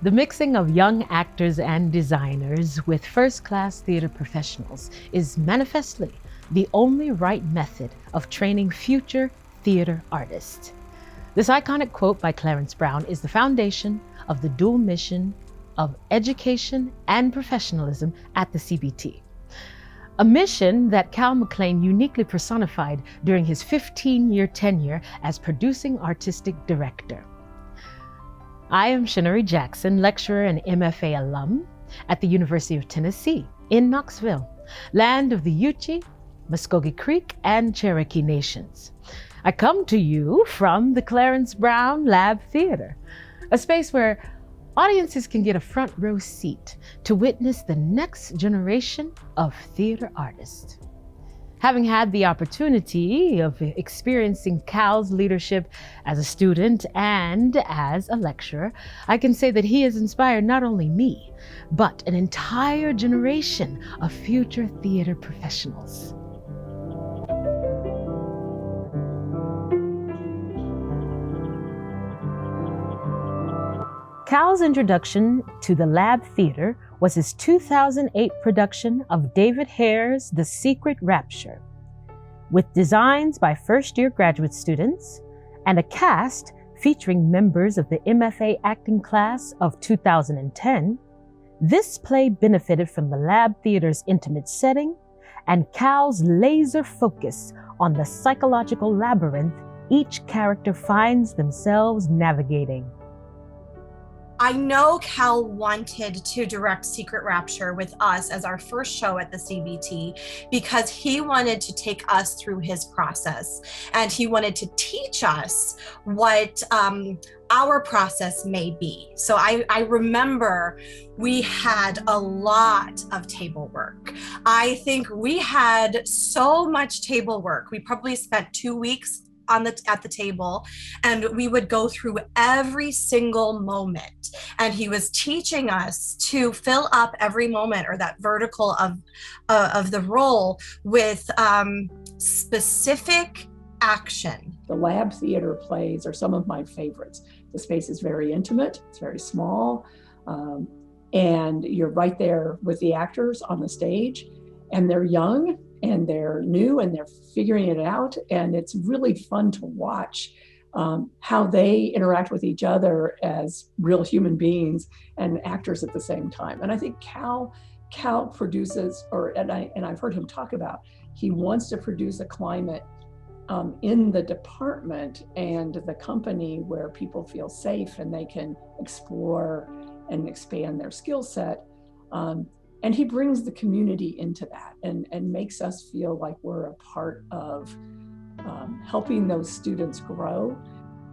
The mixing of young actors and designers with first-class theater professionals is manifestly the only right method of training future theater artists. This iconic quote by Clarence Brown is the foundation of the dual mission of education and professionalism at the CBT. A mission that Cal MacLean uniquely personified during his 15-year tenure as producing artistic director. I am Shinnerrie Jackson, lecturer and MFA alum at the University of Tennessee in Knoxville, land of the Yuchi, Muskogee Creek, and Cherokee Nations. I come to you from the Clarence Brown Lab Theater, a space where audiences can get a front row seat to witness the next generation of theater artists. Having had the opportunity of experiencing Cal's leadership as a student and as a lecturer, I can say that he has inspired not only me, but an entire generation of future theater professionals. Cal's introduction to the Lab Theater was his 2008 production of David Hare's The Secret Rapture, with designs by first-year graduate students and a cast featuring members of the MFA acting class of 2010. This play benefited from the Lab Theater's intimate setting and Cal's laser focus on the psychological labyrinth each character finds themselves navigating. I know Cal wanted to direct Secret Rapture with us as our first show at the CBT because he wanted to take us through his process and he wanted to teach us what our process may be. So I remember we had a lot of table work. I think we had so much table work. We probably spent 2 weeks at the table, and we would go through every single moment, and he was teaching us to fill up every moment or that vertical of the role with specific action. The Lab Theater plays are some of my favorites. The space is very intimate, it's very small, and you're right there with the actors on the stage, and they're young and they're new and they're figuring it out. And it's really fun to watch how they interact with each other as real human beings and actors at the same time. And I think Cal produces, and I've heard him talk about, he wants to produce a climate in the department and the company where people feel safe and they can explore and expand their skill set. And he brings the community into that and makes us feel like we're a part of helping those students grow.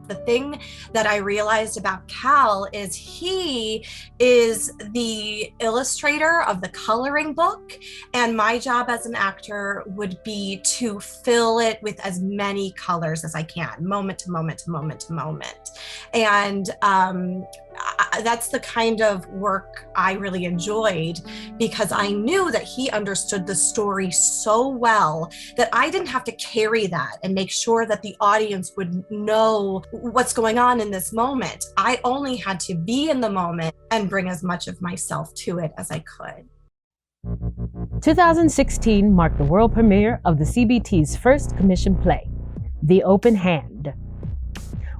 The thing that I realized about Cal is he is the illustrator of the coloring book, and my job as an actor would be to fill it with as many colors as I can, moment to moment to moment to moment. And that's the kind of work I really enjoyed because I knew that he understood the story so well that I didn't have to carry that and make sure that the audience would know what's going on in this moment. I only had to be in the moment and bring as much of myself to it as I could. 2016 marked the world premiere of the CBT's first commissioned play, The Open Hand.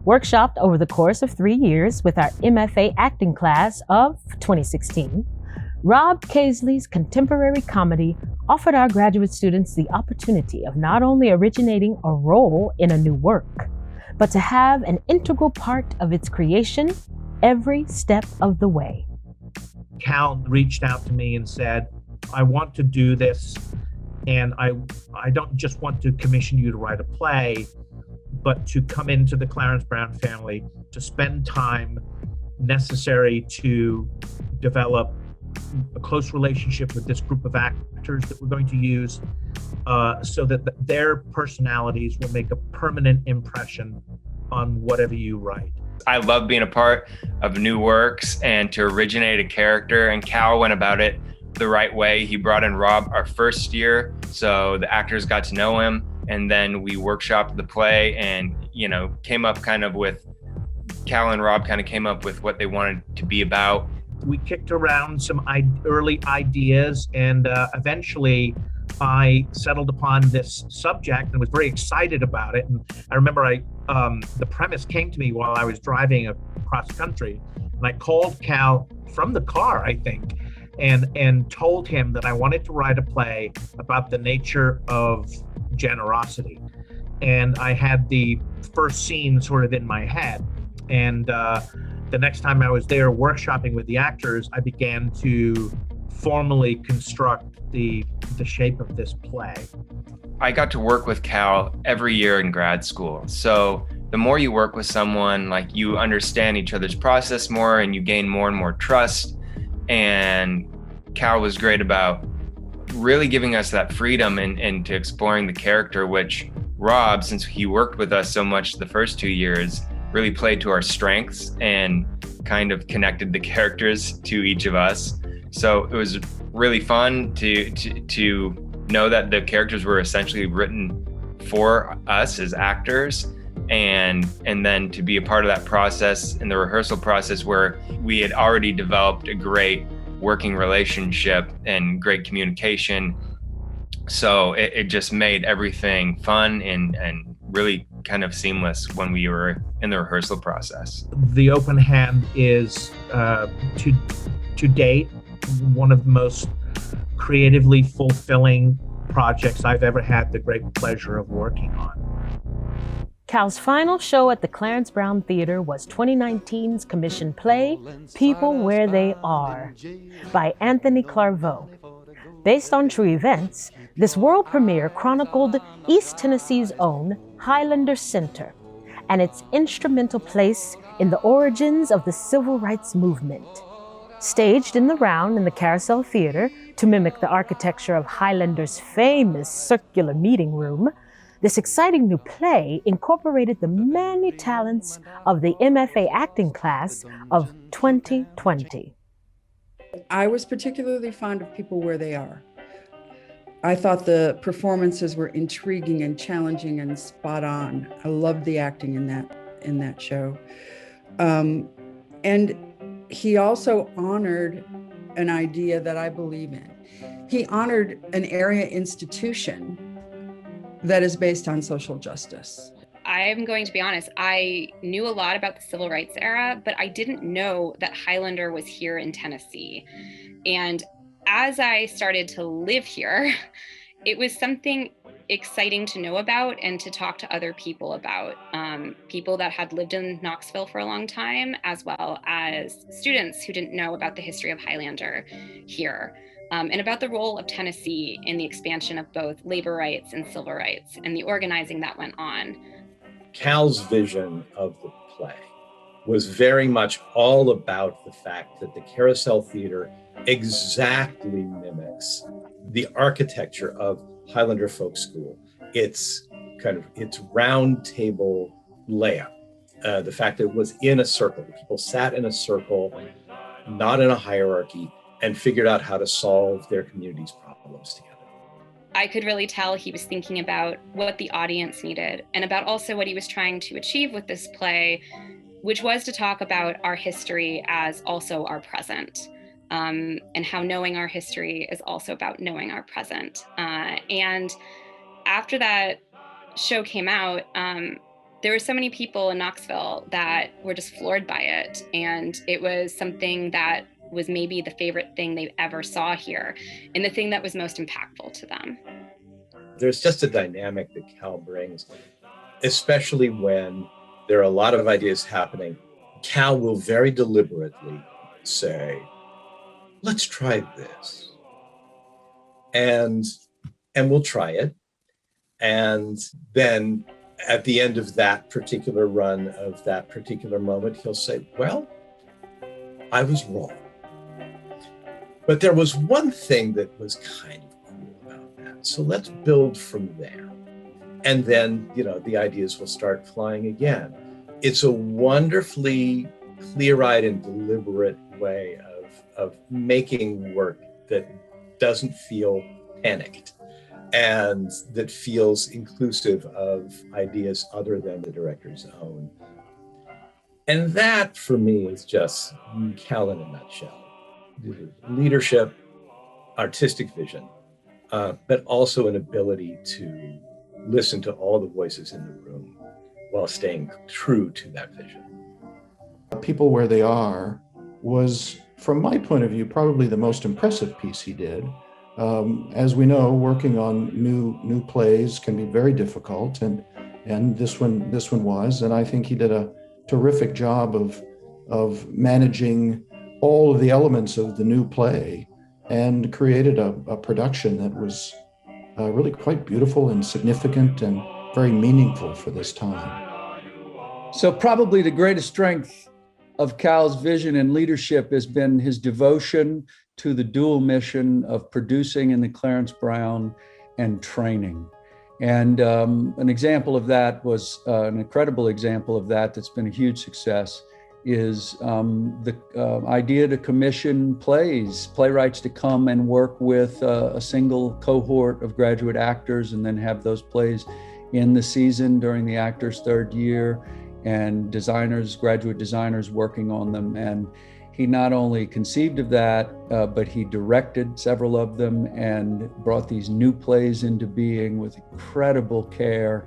Workshopped over the course of 3 years with our MFA acting class of 2016, Rob Caisley's contemporary comedy offered our graduate students the opportunity of not only originating a role in a new work, but to have an integral part of its creation every step of the way. Cal reached out to me and said, I want to do this, and I don't just want to commission you to write a play, but to come into the Clarence Brown family, to spend time necessary to develop a close relationship with this group of actors that we're going to use, so that their personalities will make a permanent impression on whatever you write. I love being a part of new works and to originate a character, and Cal went about it the right way. He brought in Rob our first year, so the actors got to know him, and then we workshopped the play and, came up kind of with Cal and Rob kind of came up with what they wanted to be about. We kicked around some early ideas, and eventually I settled upon this subject and was very excited about it. And I remember the premise came to me while I was driving across country, and I called Cal from the car, I think, and told him that I wanted to write a play about the nature of generosity. And I had the first scene sort of in my head. And the next time I was there workshopping with the actors, I began to formally construct the shape of this play. I got to work with Cal every year in grad school. So the more you work with someone, like, you understand each other's process more and you gain more and more trust. And Cal was great about really giving us that freedom and to exploring the character, which Rob, since he worked with us so much the first 2 years, really played to our strengths and kind of connected the characters to each of us. So it was really fun to know that the characters were essentially written for us as actors, and then to be a part of that process in the rehearsal process where we had already developed a great working relationship and great communication. So it just made everything fun and really kind of seamless when we were in the rehearsal process. The Open Hand is, to date, one of the most creatively fulfilling projects I've ever had the great pleasure of working on. Cal's final show at the Clarence Brown Theater was 2019's commissioned play, People Where They Are, by Anthony Clarvoe. Based on true events, this world premiere chronicled East Tennessee's own Highlander Center and its instrumental place in the origins of the civil rights movement. Staged in the round in the Carousel Theater to mimic the architecture of Highlander's famous circular meeting room, this exciting new play incorporated the many talents of the MFA acting class of 2020. I was particularly fond of People Where They Are. I thought the performances were intriguing and challenging and spot on. I loved the acting in that show. And he also honored an idea that I believe in. He honored an area institution that is based on social justice. I'm going to be honest, I knew a lot about the civil rights era, but I didn't know that Highlander was here in Tennessee. And as I started to live here, it was something exciting to know about and to talk to other people about, people that had lived in Knoxville for a long time, as well as students who didn't know about the history of Highlander here, and about the role of Tennessee in the expansion of both labor rights and civil rights and the organizing that went on. Cal's vision of the play was very much all about the fact that the Carousel Theater exactly mimics the architecture of Highlander Folk School. It's round table layout. The fact that it was in a circle, people sat in a circle, not in a hierarchy, and figured out how to solve their community's problems together. I could really tell he was thinking about what the audience needed and about also what he was trying to achieve with this play, which was to talk about our history as also our present, and how knowing our history is also about knowing our present. And after that show came out, there were so many people in Knoxville that were just floored by it. And it was something that was maybe the favorite thing they ever saw here and the thing that was most impactful to them. There's just a dynamic that Cal brings, especially when there are a lot of ideas happening. Cal will very deliberately say, let's try this. And we'll try it. And then at the end of that particular run of that particular moment, he'll say, well, I was wrong. But there was one thing that was kind of cool about that. So let's build from there. And then, the ideas will start flying again. It's a wonderfully clear-eyed and deliberate way of making work that doesn't feel panicked and that feels inclusive of ideas other than the director's own. And that, for me, is just Cal in a nutshell. Leadership, artistic vision, but also an ability to listen to all the voices in the room while staying true to that vision. People Where They Are was, from my point of view, probably the most impressive piece he did. As we know, working on new plays can be very difficult, and this one was, and I think he did a terrific job of managing all of the elements of the new play and created a production that was really quite beautiful and significant and very meaningful for this time. So probably the greatest strength of Cal's vision and leadership has been his devotion to the dual mission of producing in the Clarence Brown and training. And an example of that was an incredible example of that that's been a huge success is the idea to commission playwrights to come and work with a single cohort of graduate actors and then have those plays in the season during the actor's third year, and graduate designers working on them. And he not only conceived of that, but he directed several of them and brought these new plays into being with incredible care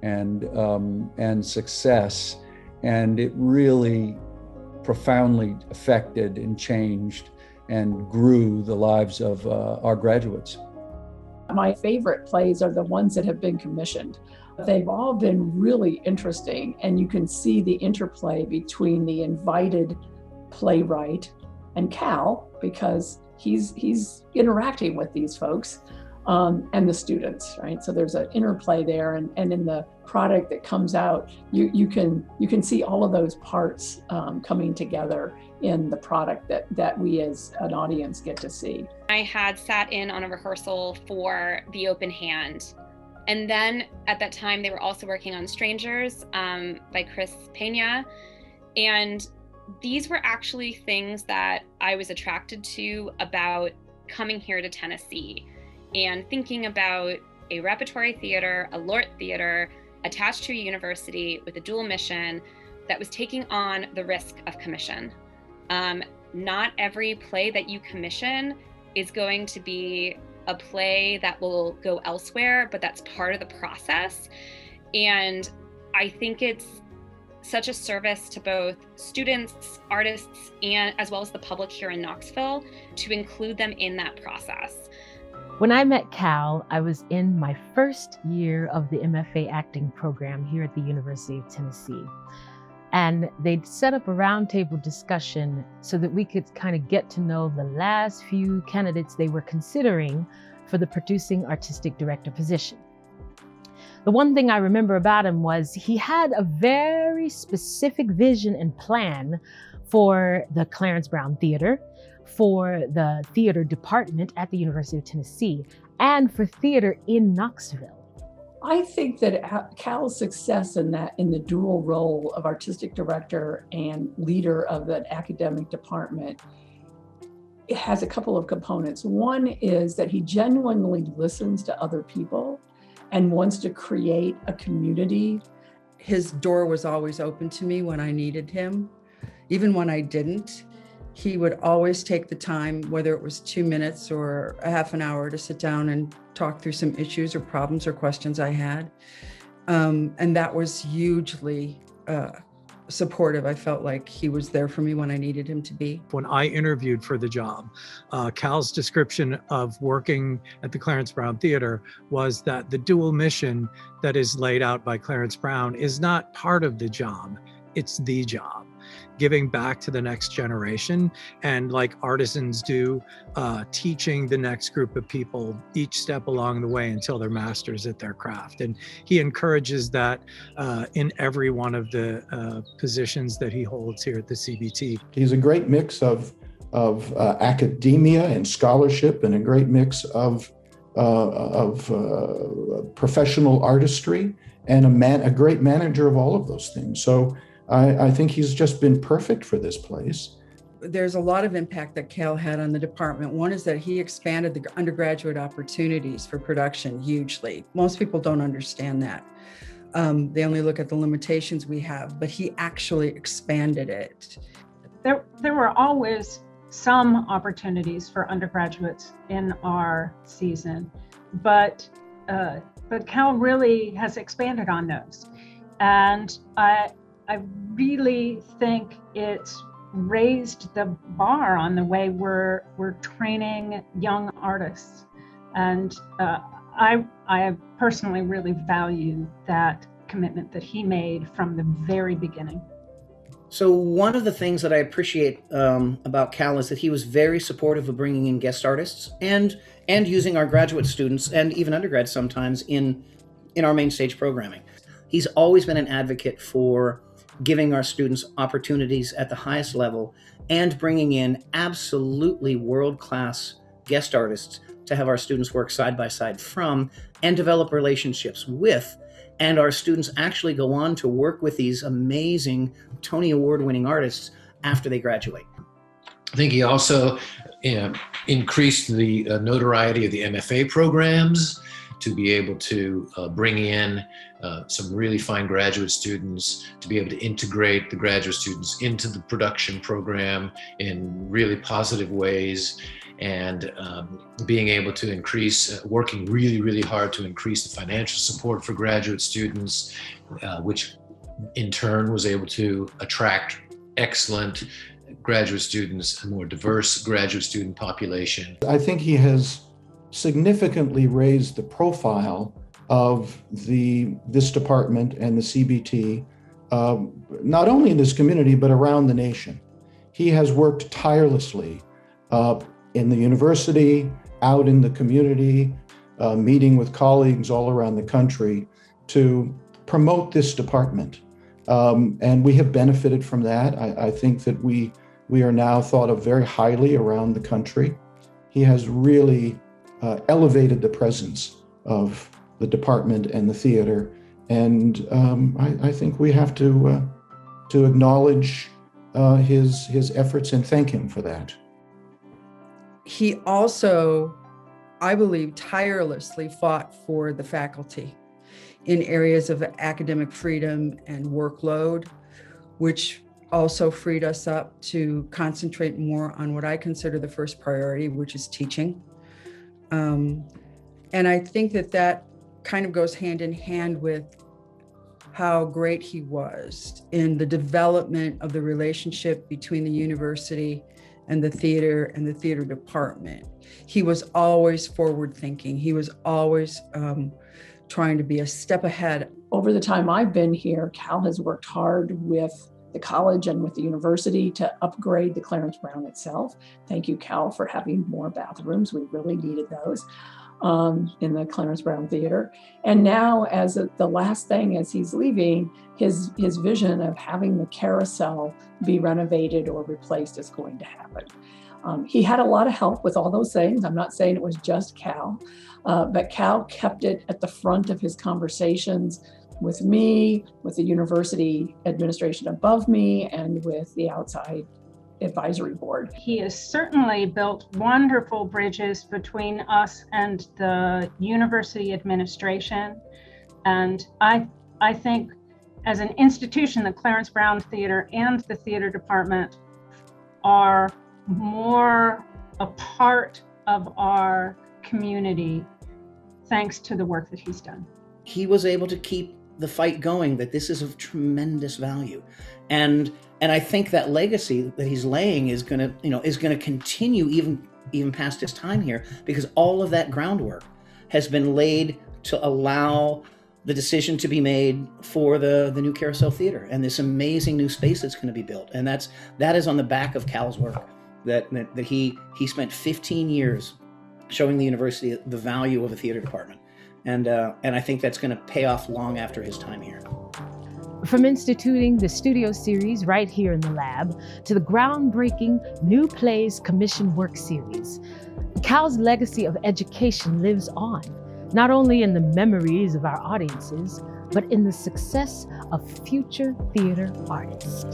and success. And it really profoundly affected and changed and grew the lives of our graduates. My favorite plays are the ones that have been commissioned. They've all been really interesting, and you can see the interplay between the invited playwright and Cal, because he's interacting with these folks and the students, right? So there's an interplay there, and in the product that comes out, you can see all of those parts coming together in the product that we as an audience get to see. I had sat in on a rehearsal for The Open Hand. And then at that time, they were also working on Strangers by Chris Pena. And these were actually things that I was attracted to about coming here to Tennessee and thinking about a repertory theater, a LORT theater, attached to a university with a dual mission that was taking on the risk of commission. Not every play that you commission is going to be a play that will go elsewhere, but that's part of the process. And I think it's such a service to both students, artists, and as well as the public here in Knoxville to include them in that process. When I met Cal, I was in my first year of the MFA acting program here at the University of Tennessee. And they'd set up a roundtable discussion so that we could kind of get to know the last few candidates they were considering for the producing artistic director position. The one thing I remember about him was he had a very specific vision and plan for the Clarence Brown Theater, for the theater department at the University of Tennessee, and for theater in Knoxville. I think that Cal's success in the dual role of artistic director and leader of the academic department, it has a couple of components. One is that he genuinely listens to other people and wants to create a community. His door was always open to me when I needed him. Even when I didn't, he would always take the time, whether it was 2 minutes or a half an hour, to sit down and talk through some issues or problems or questions I had. And that was hugely supportive. I felt like he was there for me when I needed him to be. When I interviewed for the job, Cal's description of working at the Clarence Brown Theater was that the dual mission that is laid out by Clarence Brown is not part of the job, it's the job. Giving back to the next generation, and like artisans do, teaching the next group of people each step along the way until they're masters at their craft. And he encourages that in every one of the positions that he holds here at the CBT. He's a great mix of academia and scholarship, and a great mix of professional artistry, and a great manager of all of those things. So I think he's just been perfect for this place. There's a lot of impact that Cal had on the department. One is that he expanded the undergraduate opportunities for production hugely. Most people don't understand that. They only look at the limitations we have, but he actually expanded it. There were always some opportunities for undergraduates in our season, but Cal really has expanded on those. And I really think it's raised the bar on the way we're training young artists. And I personally really value that commitment that he made from the very beginning. So one of the things that I appreciate about Cal is that he was very supportive of bringing in guest artists and using our graduate students and even undergrads sometimes in our main stage programming. He's always been an advocate for giving our students opportunities at the highest level and bringing in absolutely world-class guest artists to have our students work side by side from and develop relationships with. And our students actually go on to work with these amazing Tony Award-winning artists after they graduate. I think he also increased the notoriety of the MFA programs to be able to bring in some really fine graduate students, to be able to integrate the graduate students into the production program in really positive ways, and being able to increase, working really, really hard to increase the financial support for graduate students, which in turn was able to attract excellent graduate students, a more diverse graduate student population. I think he has significantly raised the profile of this department and the CBT, not only in this community, but around the nation. He has worked tirelessly in the university, out in the community, meeting with colleagues all around the country to promote this department. And we have benefited from that. I think that we are now thought of very highly around the country. He has really elevated the presence of the department and the theater. And I think we have to acknowledge his efforts and thank him for that. He also, I believe, tirelessly fought for the faculty in areas of academic freedom and workload, which also freed us up to concentrate more on what I consider the first priority, which is teaching. And I think that kind of goes hand in hand with how great he was in the development of the relationship between the university and the theater department. He was always forward thinking. He was always trying to be a step ahead. Over the time I've been here, Cal has worked hard with the college and with the university to upgrade the Clarence Brown itself. Thank you, Cal, for having more bathrooms. We really needed those in the Clarence Brown Theater. And now, as the last thing as he's leaving, his vision of having the carousel be renovated or replaced is going to happen. He had a lot of help with all those things. I'm not saying it was just Cal, but Cal kept it at the front of his conversations with me, with the university administration above me, and with the outside advisory board. He has certainly built wonderful bridges between us and the university administration. And I think as an institution, the Clarence Brown Theater and the theater department are more a part of our community thanks to the work that he's done. He was able to keep the fight going, that this is of tremendous value. And I think that legacy that he's laying is gonna continue even past his time here, because all of that groundwork has been laid to allow the decision to be made for the new Carousel Theater and this amazing new space that's going to be built. And that is on the back of Cal's work, that he spent 15 years showing the university the value of a theater department. And I think that's going to pay off long after his time here. From instituting the studio series right here in the lab to the groundbreaking New Plays Commission Work series, Cal's legacy of education lives on, not only in the memories of our audiences, but in the success of future theater artists.